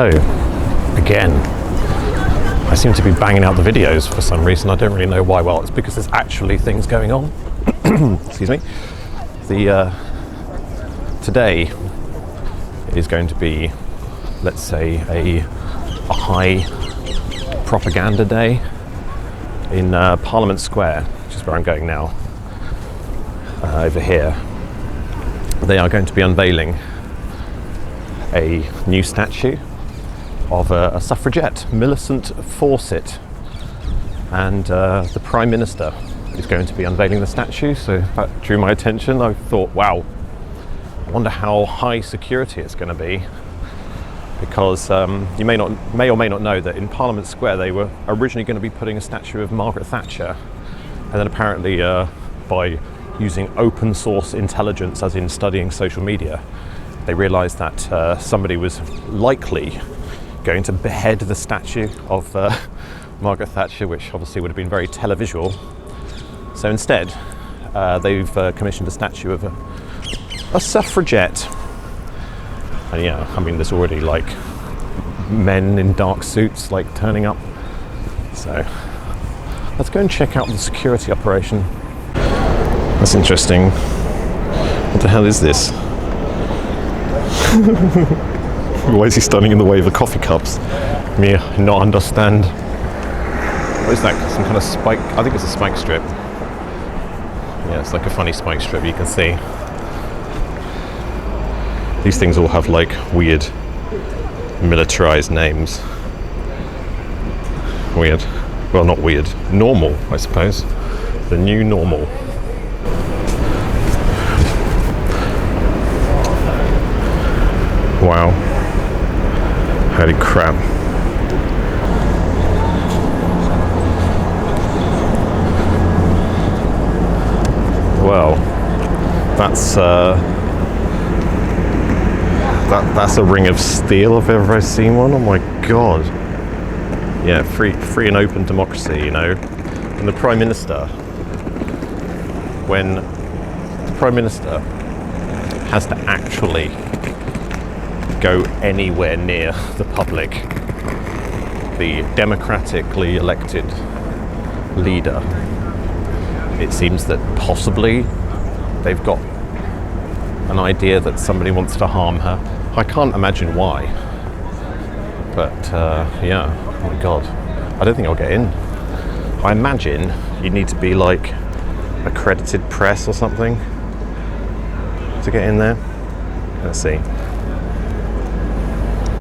Hello, again. I seem to be banging out the videos for some reason. I don't really know why. Well, it's because there's actually things going on. Excuse me. Today is going to be, let's say, a high propaganda day in Parliament Square, which is where I'm going now. Over here, they are going to be unveiling a new statue of a suffragette, Millicent Fawcett, and the Prime Minister is going to be unveiling the statue, so that drew my attention. I thought, wow, I wonder how high security it's going to be, because you may or may not know that in Parliament Square they were originally going to be putting a statue of Margaret Thatcher, and then apparently by using open source intelligence, as in studying social media, they realised that somebody was likely going to behead the statue of Margaret Thatcher, which obviously would have been very televisual. So instead, they've commissioned a statue of a suffragette. And yeah, I mean, there's already like men in dark suits like turning up. So let's go and check out the security operation. That's interesting. What the hell is this? Why is he standing in the way of the coffee cups? Me not understand. What is that? Some kind of spike? I think it's a spike strip. Yeah, it's like a funny spike strip, you can see. These things all have like weird militarized names. Weird. Well, not weird. Normal, I suppose. The new normal. Wow. Holy crap. Well, that's that's a ring of steel if ever I've seen one. Oh my god. Yeah, free and open democracy, you know. And the Prime Minister, when the Prime Minister has to actually go anywhere near the public, the democratically elected leader, it seems that possibly they've got an idea that somebody wants to harm her. I can't imagine why, but yeah, oh my god, I don't think I'll get in. I imagine you need to be like accredited press or something to get in there. Let's see.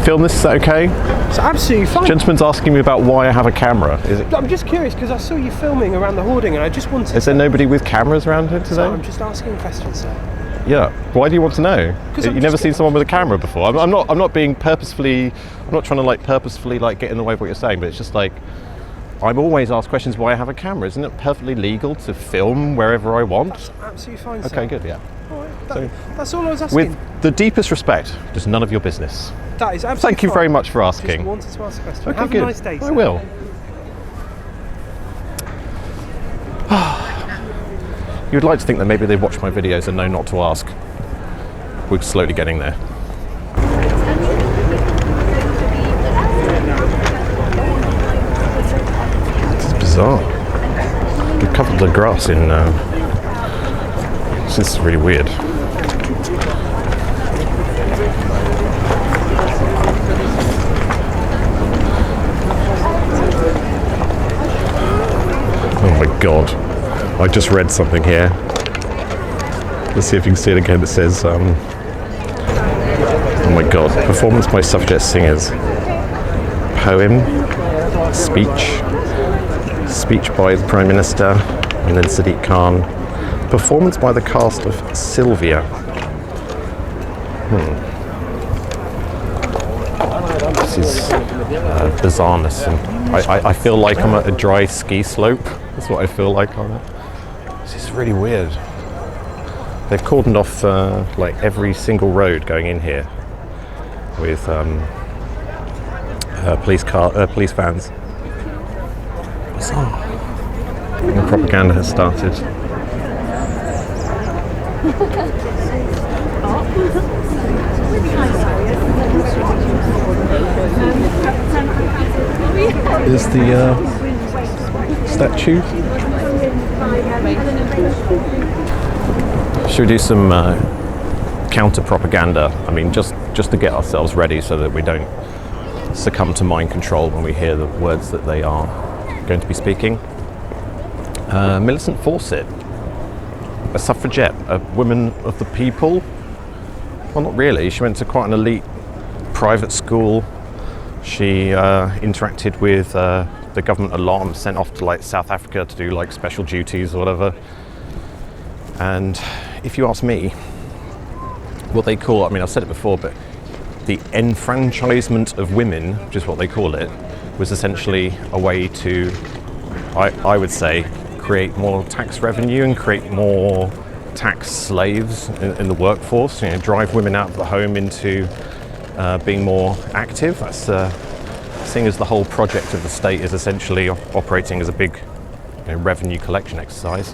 Film this, is that okay? It's absolutely fine. Gentleman's asking me about why I have a camera. Is it? I'm just curious because I saw you filming around the hoarding, and I just wanted. Is there nobody with cameras around here today? So I'm just asking questions, sir. Yeah. Why do you want to know? You've never seen someone with a camera before. I'm not being purposefully. I'm not trying to like purposefully like get in the way of what you're saying. But it's just like I'm always asked questions why I have a camera. Isn't it perfectly legal to film wherever I want? That's absolutely fine, sir. Okay, good. Yeah. All right. That's all I was asking. With the deepest respect, just none of your business. That is absolutely Thank you fine. very much for asking. Just wanted to ask a question. Okay, have good. a nice day, sir. I will. You'd like to think that maybe they watch my videos and know not to ask. We're slowly getting there. This is bizarre. We've covered the grass in. This is really weird. Oh my god. I just read something here. Let's see if you can see it again. It says, oh my god, performance by suffragette singers. Poem, speech by the Prime Minister, and then Sadiq Khan. Performance by the cast of Sylvia. This is bizarreness. And I feel like I'm at a dry ski slope. That's what I feel like on it. This is really weird. They've cordoned off like every single road going in here with police vans. Bizarre. And the propaganda has started. Here's the statue. Should we do some counter propaganda? I mean, just to get ourselves ready so that we don't succumb to mind control when we hear the words that they are going to be speaking. Millicent Fawcett, a suffragette, a woman of the people. Well, not really. She went to quite an elite private school. She interacted with the government alarm, sent off to like South Africa to do like special duties or whatever. And if you ask me, what they call, I mean, I've said it before, but the enfranchisement of women, which is what they call it, was essentially a way to, I would say, create more tax revenue and create more tax slaves in the workforce. You know, drive women out of the home into being more active. That's seeing as the whole project of the state is essentially operating as a big revenue collection exercise.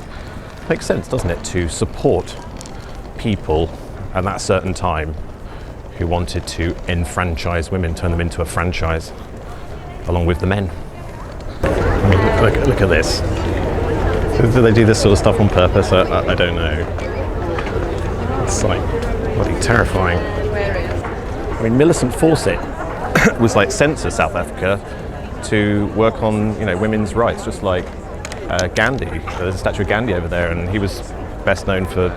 Makes sense, doesn't it, to support people at that certain time who wanted to enfranchise women, turn them into a franchise, along with the men. I mean, look at this. Do they do this sort of stuff on purpose? I don't know. It's like bloody terrifying. I mean, Millicent Fawcett was like sent to South Africa to work on women's rights, just like Gandhi. There's a statue of Gandhi over there, and he was best known for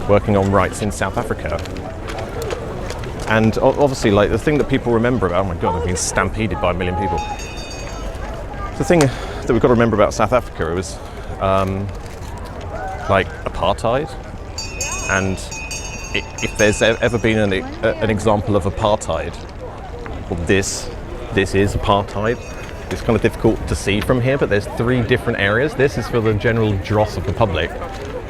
working on rights in South Africa. And obviously, like, the thing that people remember about, oh my god, I've been stampeded by a million people. The thing that we've got to remember about South Africa, it was like apartheid. And if there's ever been an example of apartheid, well, this is apartheid. It's kind of difficult to see from here, but there's 3 different areas. This is for the general dross of the public.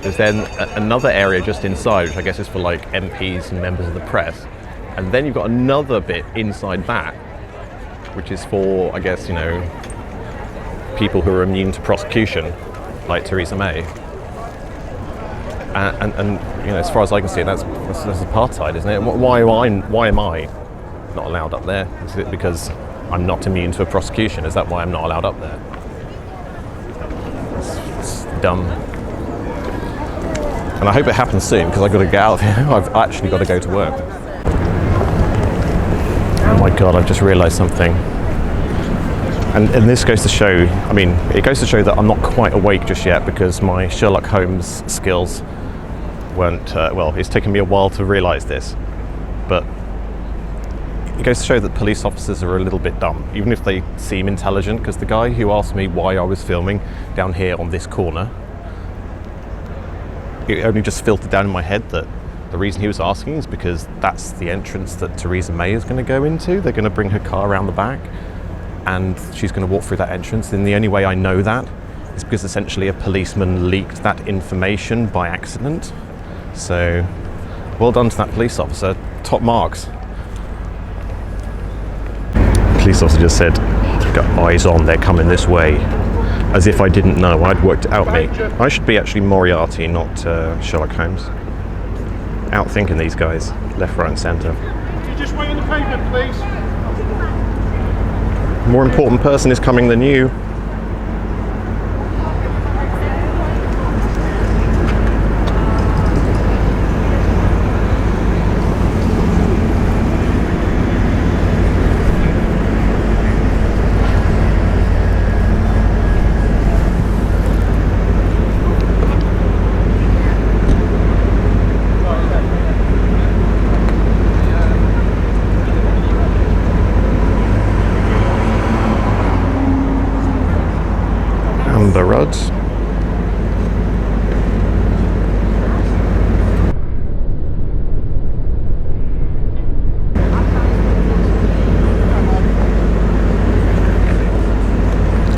There's then another area just inside, which I guess is for like MPs and members of the press. And then you've got another bit inside that, which is for, I guess, people who are immune to prosecution, like Theresa May. And as far as I can see, that's apartheid, isn't it? Why am I not allowed up there? Is it because I'm not immune to a prosecution? Is that why I'm not allowed up there? It's dumb. And I hope it happens soon, because I've got to get out of here. I've actually got to go to work. Oh my god, I've just realised something. And this goes to show, I mean, it goes to show that I'm not quite awake just yet, because my Sherlock Holmes skills weren't, well, it's taken me a while to realise this. But it goes to show that police officers are a little bit dumb, even if they seem intelligent, because the guy who asked me why I was filming down here on this corner, it only just filtered down in my head that the reason he was asking is because that's the entrance that Theresa May is going to go into. They're going to bring her car around the back, and she's going to walk through that entrance. And the only way I know that is because essentially a policeman leaked that information by accident. So, well done to that police officer. Top marks. Police officer just said, got eyes on, they're coming this way. As if I didn't know, I'd worked it out, mate. I should be actually Moriarty, not Sherlock Holmes. Outthinking these guys, left, right and centre. Can you just wait on the pavement, please? More important person is coming than you. The roads.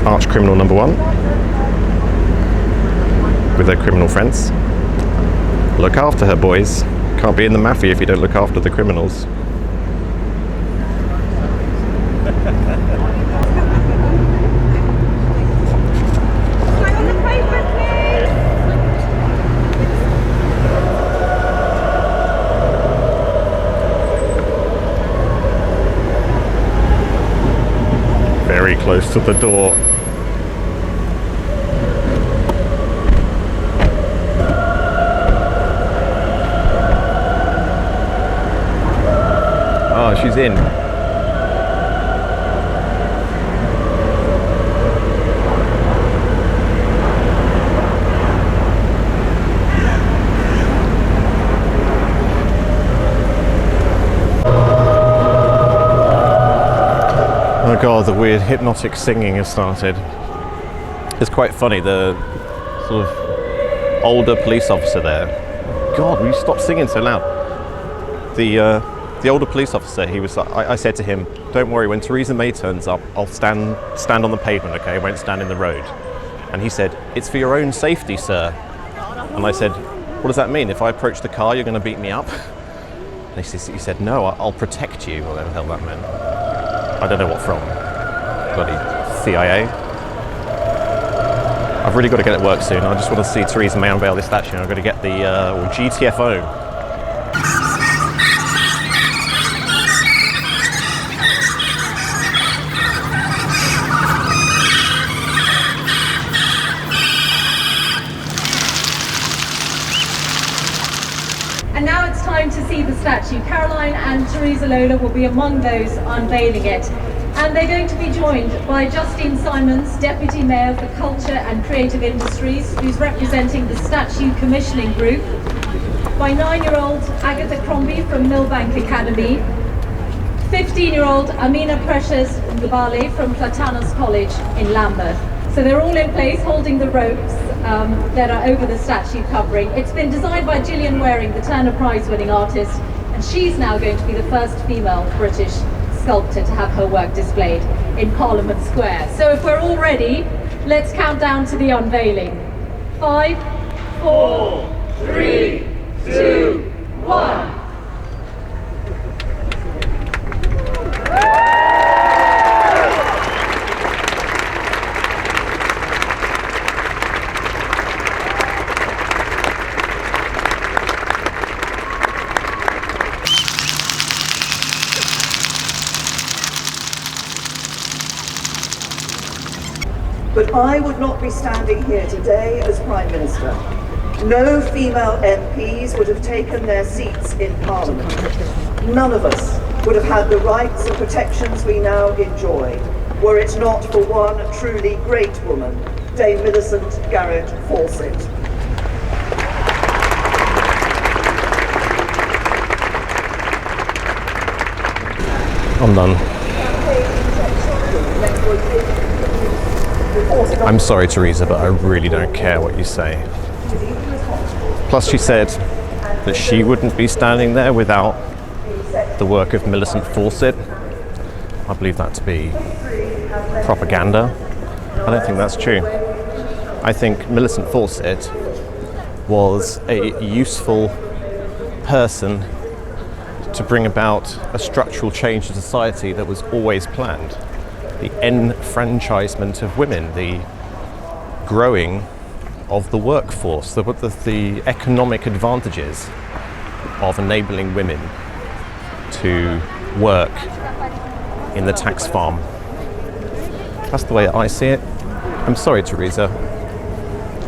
Arch criminal number 1 with their criminal friends. Look after her, boys. Can't be in the mafia if you don't look after the criminals. very close to the door. Oh, she's in. Oh god, the weird hypnotic singing has started. It's quite funny, the sort of older police officer there. God, will you stop singing so loud? The older police officer, he was. I said to him, "Don't worry, when Theresa May turns up, I'll stand on the pavement, okay? I won't stand in the road." And he said, "It's for your own safety, sir." And I said, "What does that mean? If I approach the car, you're going to beat me up?" And he said, "No, I'll protect you." Whatever the hell that meant. I don't know what from. Bloody CIA. I've really got to get it work soon. I just want to see Theresa May unveil this statue. I've got to get the GTFO. And now it's time to see the statue. Caroline and Teresa Lola will be among those unveiling it. And they're going to be joined by Justine Simons, Deputy Mayor for Culture and Creative Industries, who's representing the Statue Commissioning Group, by 9-year-old Agatha Crombie from Millbank Academy, 15-year-old Amina Precious Ngubale from Platanos College in Lambeth. So they're all in place holding the ropes that are over the statue covering. It's been designed by Gillian Waring, the Turner Prize winning artist, and she's now going to be the first female British sculptor to have her work displayed in Parliament Square. So if we're all ready, let's count down to the unveiling. 5, 4, 3, 2, 1. But I would not be standing here today as Prime Minister. No female MPs would have taken their seats in Parliament. None of us would have had the rights and protections we now enjoy, were it not for one truly great woman, Dame Millicent Garrett Fawcett. I'm done. I'm sorry, Theresa, but I really don't care what you say. Plus, she said that she wouldn't be standing there without the work of Millicent Fawcett. I believe that to be propaganda. I don't think that's true. I think Millicent Fawcett was a useful person to bring about a structural change in society that was always planned. The enfranchisement of women, the growing of the workforce, the economic advantages of enabling women to work in the tax farm. That's the way I see it. I'm sorry, Theresa,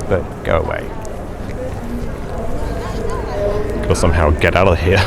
but go away. Gotta somehow get out of here.